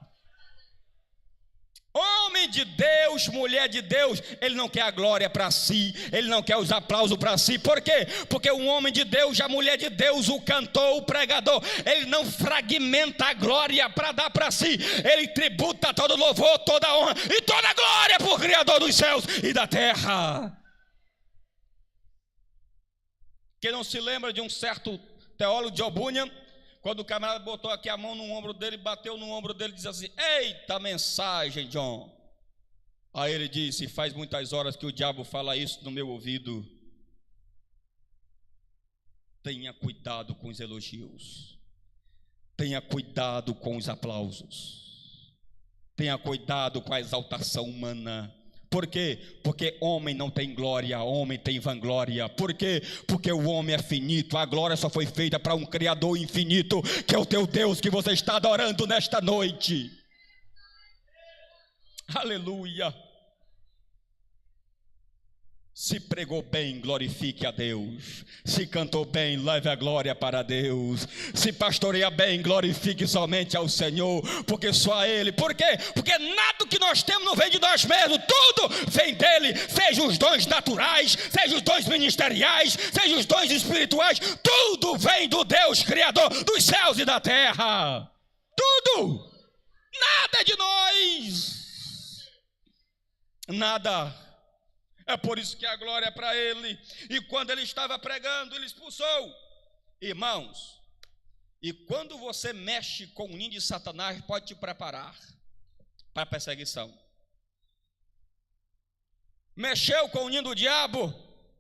Homem de Deus, mulher de Deus, ele não quer a glória para si, ele não quer os aplausos para si. Por quê? Porque um homem de Deus, a mulher de Deus, o cantor, o pregador, ele não fragmenta a glória para dar para si, ele tributa todo louvor, toda honra e toda glória para o Criador dos céus e da terra. Quem não se lembra de um certo teólogo de Obunha, quando o camarada botou aqui a mão no ombro dele, bateu no ombro dele e disse assim: eita mensagem, John. Aí ele disse: faz muitas horas que o diabo fala isso no meu ouvido. Tenha cuidado com os elogios, tenha cuidado com os aplausos, tenha cuidado com a exaltação humana. Por quê? Porque homem não tem glória, homem tem vanglória. Por quê? Porque o homem é finito, a glória só foi feita para um Criador infinito, que é o teu Deus que você está adorando nesta noite. Aleluia. Se pregou bem, glorifique a Deus. Se cantou bem, leve a glória para Deus. Se pastoreia bem, glorifique somente ao Senhor, porque só a Ele. Por quê? Porque nada que nós temos não vem de nós mesmos, tudo vem dEle. Seja os dons naturais, seja os dons ministeriais, seja os dons espirituais, tudo vem do Deus Criador dos céus e da terra. Tudo. Nada é de nós. Nada. É por isso que a glória é para ele. E quando ele estava pregando, ele expulsou. Irmãos, e quando você mexe com o ninho de Satanás, pode te preparar para a perseguição. Mexeu com o ninho do diabo,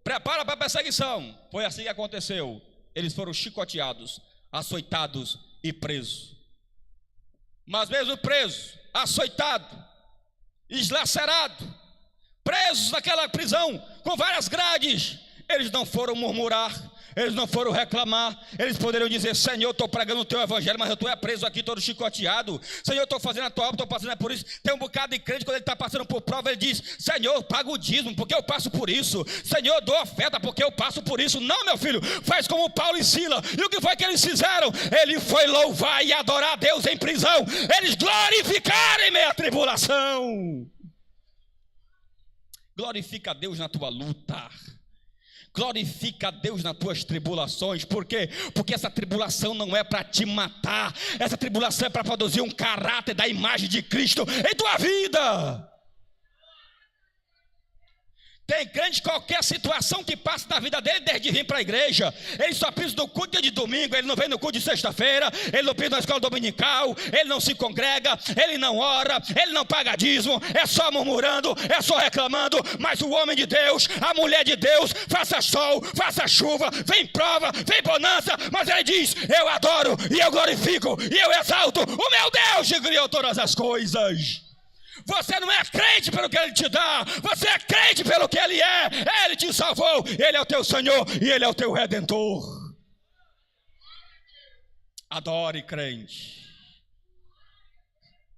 prepara para a perseguição. Foi assim que aconteceu. Eles foram chicoteados, açoitados e presos. Mas mesmo preso, açoitado, eslacerado, presos naquela prisão com várias grades, eles não foram murmurar, eles não foram reclamar. Eles poderiam dizer: Senhor, eu estou pregando o teu evangelho, mas eu estou preso aqui, todo chicoteado. Senhor, eu estou fazendo a tua obra, estou passando por isso. Tem um bocado de crente, quando ele está passando por prova, ele diz: Senhor, paga o dízimo, porque eu passo por isso. Senhor, dou oferta, porque eu passo por isso. Não, meu filho, faz como Paulo e Sila. E o que foi que eles fizeram? Ele foi louvar e adorar a Deus em prisão. Eles glorificaram em meio à tribulação. Glorifica a Deus na tua luta. Glorifica a Deus nas tuas tribulações. Por quê? Porque essa tribulação não é para te matar. Essa tribulação é para produzir um caráter da imagem de Cristo em tua vida. Tem crente, qualquer situação que passa na vida dele, desde vir para a igreja, ele só pisa no culto de domingo, ele não vem no culto de sexta-feira, ele não pisa na escola dominical, ele não se congrega, ele não ora, ele não paga dízimo, é só murmurando, é só reclamando. Mas o homem de Deus, a mulher de Deus, faça sol, faça chuva, vem prova, vem bonança, mas ele diz: eu adoro e eu glorifico e eu exalto o meu Deus que criou todas as coisas. Você não é crente pelo que Ele te dá, você é crente pelo que Ele é. Ele te salvou, Ele é o teu Senhor e Ele é o teu Redentor. Adore, crente.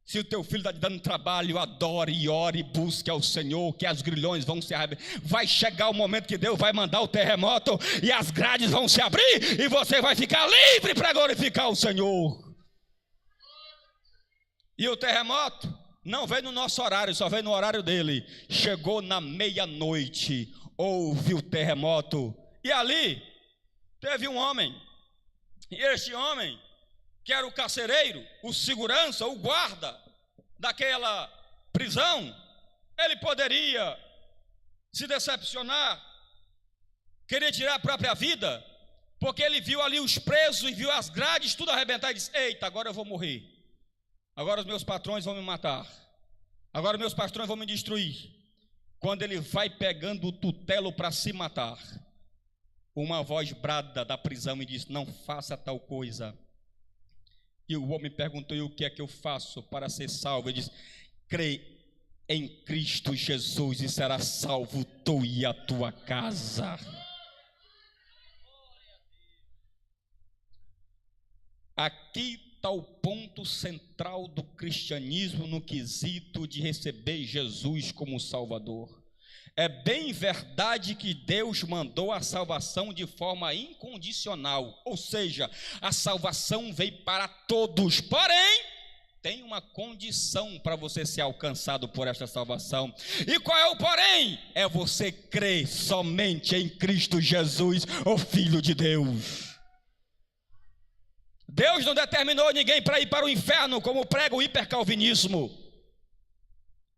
Se o teu filho está te dando trabalho, adore e ore e busque ao Senhor, que as grilhões vão se abrir. Vai chegar o momento que Deus vai mandar o terremoto e as grades vão se abrir e você vai ficar livre para glorificar o Senhor. E o terremoto não veio no nosso horário, só veio no horário dele. Chegou na meia-noite, houve o terremoto. E ali teve um homem. E este homem, que era o carcereiro, o segurança, o guarda daquela prisão, ele poderia se decepcionar, querer tirar a própria vida, porque ele viu ali os presos e viu as grades tudo arrebentar e disse: eita, agora eu vou morrer. Agora os meus patrões vão me matar. Agora os meus patrões vão me destruir. Quando ele vai pegando o tutelo para se matar, uma voz brada da prisão e diz: não faça tal coisa. E o homem perguntou: e o que é que eu faço para ser salvo? Ele diz: crê em Cristo Jesus e será salvo tu e a tua casa. Aqui está o ponto central do cristianismo no quesito de receber Jesus como Salvador. É bem verdade que Deus mandou a salvação de forma incondicional, ou seja, a salvação veio para todos, porém, tem uma condição para você ser alcançado por esta salvação. E qual é o porém? É você crer somente em Cristo Jesus, o Filho de Deus. Deus não determinou ninguém para ir para o inferno, como prega o hipercalvinismo.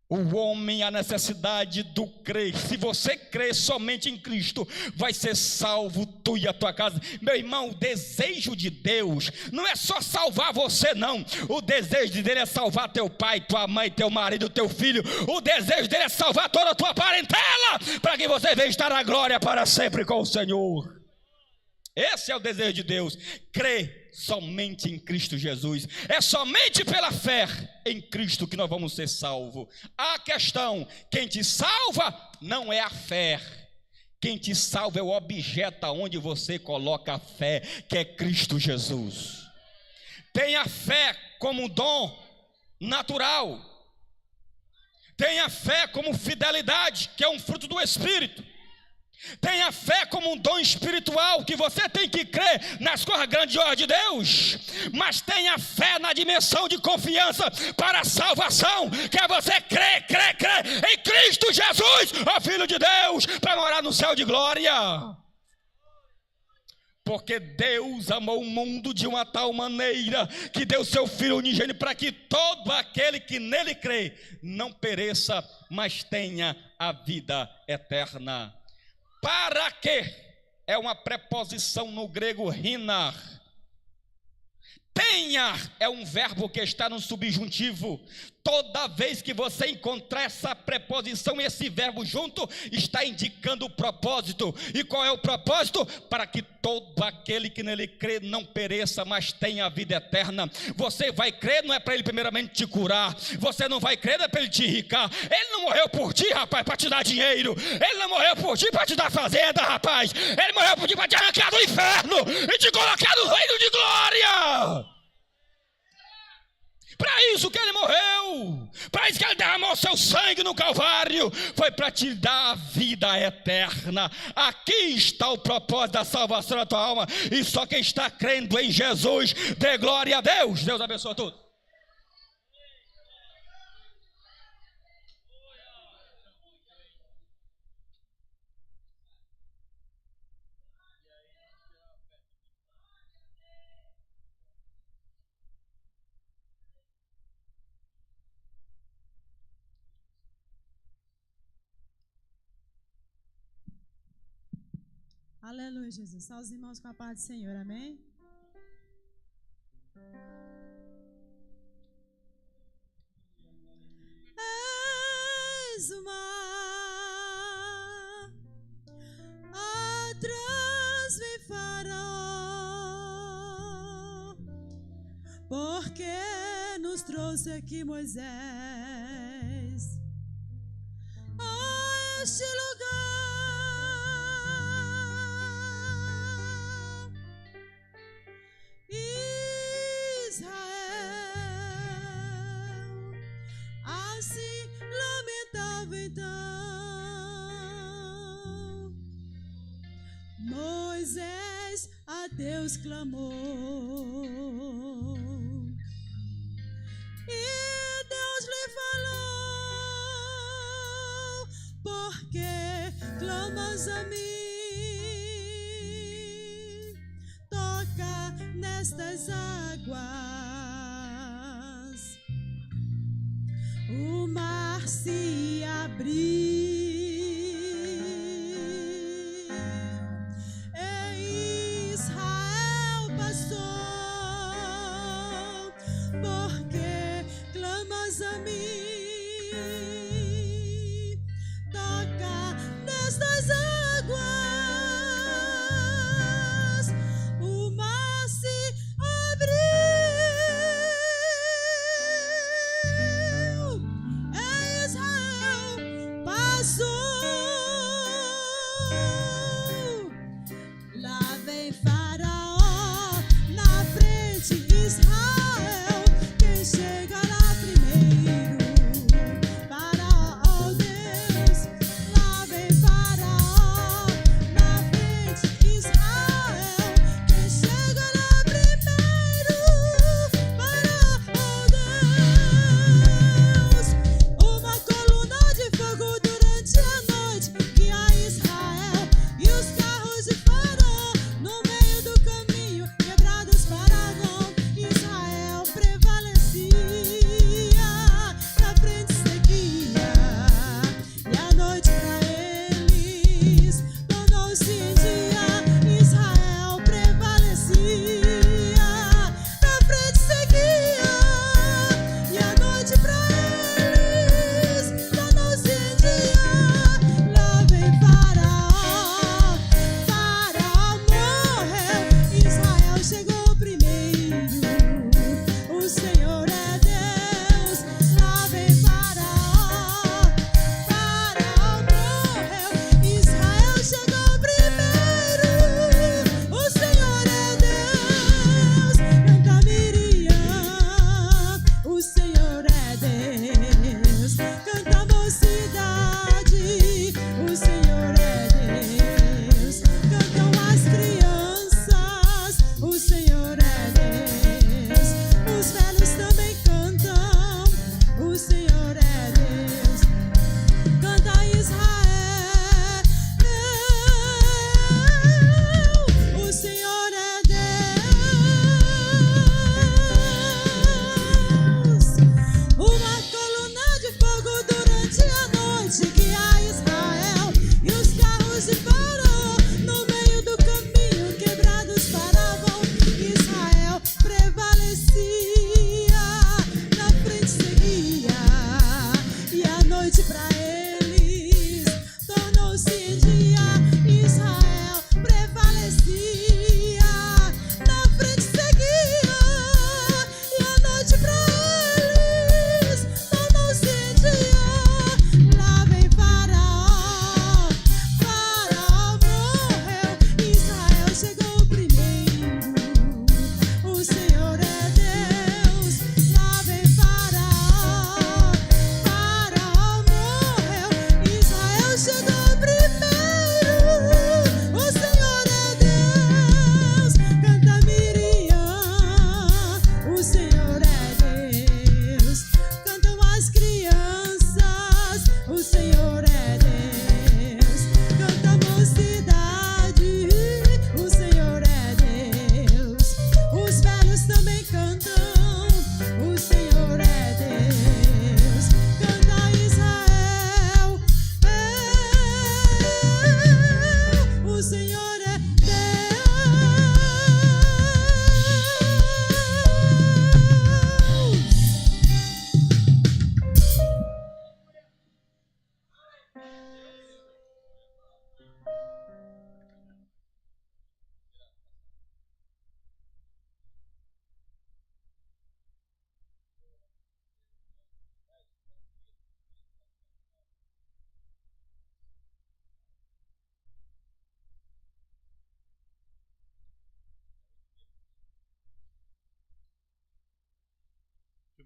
O homem, a necessidade do crer. Se você crer somente em Cristo, vai ser salvo tu e a tua casa. Meu irmão, o desejo de Deus não é só salvar você, não. O desejo dele é salvar teu pai, tua mãe, teu marido, teu filho. O desejo dele é salvar toda a tua parentela, para que você venha estar na glória para sempre com o Senhor. Esse é o desejo de Deus. Crer somente em Cristo Jesus. É somente pela fé em Cristo que nós vamos ser salvos. A questão: quem te salva não é a fé. Quem te salva é o objeto aonde você coloca a fé, que é Cristo Jesus. Tenha fé como um dom natural. Tenha fé como fidelidade, que é um fruto do Espírito. Tenha fé como um dom espiritual, que você tem que crer nas coisas grandiosas de Deus. Mas tenha fé na dimensão de confiança para a salvação, que é você crer em Cristo Jesus, o Filho de Deus, para morar no céu de glória. Porque Deus amou o mundo de uma tal maneira que deu seu Filho unigênito, para que todo aquele que nele crê não pereça, mas tenha a vida eterna. Para que é uma preposição no grego rinar. Tenha é um verbo que está no subjuntivo. Toda vez que você encontrar essa preposição, esse verbo junto, está indicando o propósito. E qual é o propósito? Para que todo aquele que nele crê não pereça, mas tenha a vida eterna. Você vai crer, não é para ele primeiramente te curar. Você não vai crer, não é para ele te enricar. Ele não morreu por ti, rapaz, para te dar dinheiro. Ele não morreu por ti para te dar fazenda, rapaz. Ele morreu por ti para te arrancar do inferno e te colocar no reino de glória. Para isso que ele morreu, para isso que ele derramou seu sangue no Calvário, foi para te dar a vida eterna. Aqui está o propósito da salvação da tua alma, e só quem está crendo em Jesus, dê glória a Deus. Deus abençoe tudo. Aleluia, Jesus. Salve os irmãos com a paz do Senhor, amém? És o mar, atrás me fará, porque nos trouxe aqui Moisés a este lugar. Moisés a Deus clamou, e Deus lhe falou: porque clamas a mim, toca nestas águas, o mar se abriu.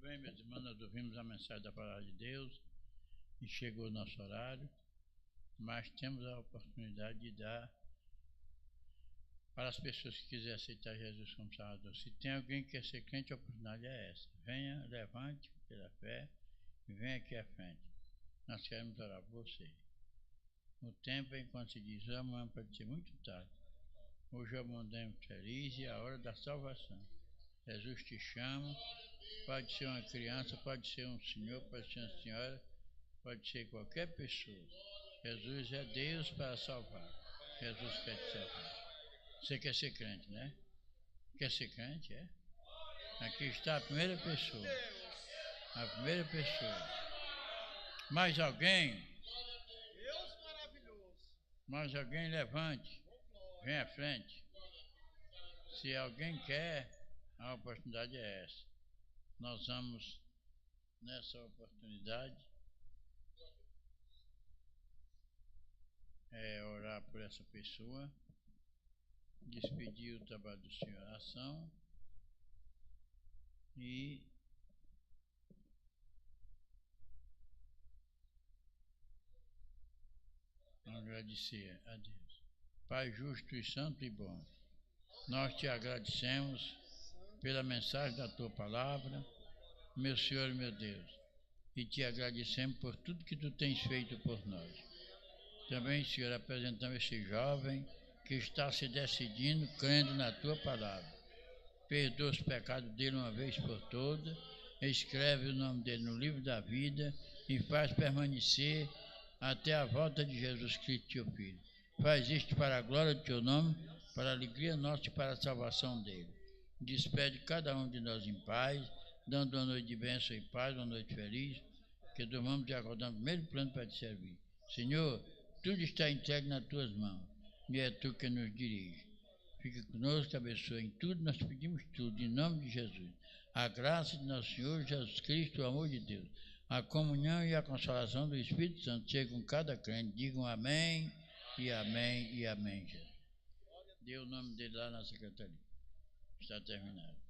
bem, meus irmãos, nós ouvimos a mensagem da palavra de Deus e chegou o nosso horário, mas temos a oportunidade de dar para as pessoas que quiserem aceitar Jesus como Salvador. Se tem alguém que quer ser crente, a oportunidade é essa. Venha, levante pela fé e venha aqui à frente. Nós queremos orar por você. O tempo, enquanto se diz, amanhã pode ser muito tarde. Hoje é o mundo feliz e a hora da salvação. Jesus te chama, pode ser uma criança, pode ser um senhor, pode ser uma senhora, pode ser qualquer pessoa. Jesus é Deus para salvar. Jesus quer te salvar. Você quer ser crente, né? Quer ser crente, é? Aqui está a primeira pessoa. A primeira pessoa. Mais alguém? Mais alguém, levante. Vem à frente. Se alguém quer, a oportunidade é essa. Nós vamos, nessa oportunidade, orar por essa pessoa, despedir o trabalho do Senhor em oração e agradecer a Deus. Pai justo e santo e bom, nós te agradecemos pela mensagem da tua palavra, meu Senhor e meu Deus, e te agradecemos por tudo que tu tens feito por nós. Também, Senhor, apresentamos esse jovem que está se decidindo, crendo na tua palavra. Perdoa os pecados dele uma vez por todas, escreve o nome dele no livro da vida e faz permanecer até a volta de Jesus Cristo, teu Filho. Faz isto para a glória do teu nome, para a alegria nossa e para a salvação dele. Despede cada um de nós em paz, dando uma noite de bênção e paz, uma noite feliz, que dormamos e acordamos no mesmo plano para te servir. Senhor, tudo está entregue nas tuas mãos e é tu que nos dirige. Fica conosco, abençoa em tudo, nós pedimos tudo, em nome de Jesus. A graça de nosso Senhor Jesus Cristo, o amor de Deus, a comunhão e a consolação do Espírito Santo seja com cada crente. Digam amém e amém e amém, Jesus. Dê o nome dele lá na secretaria. Está terminado.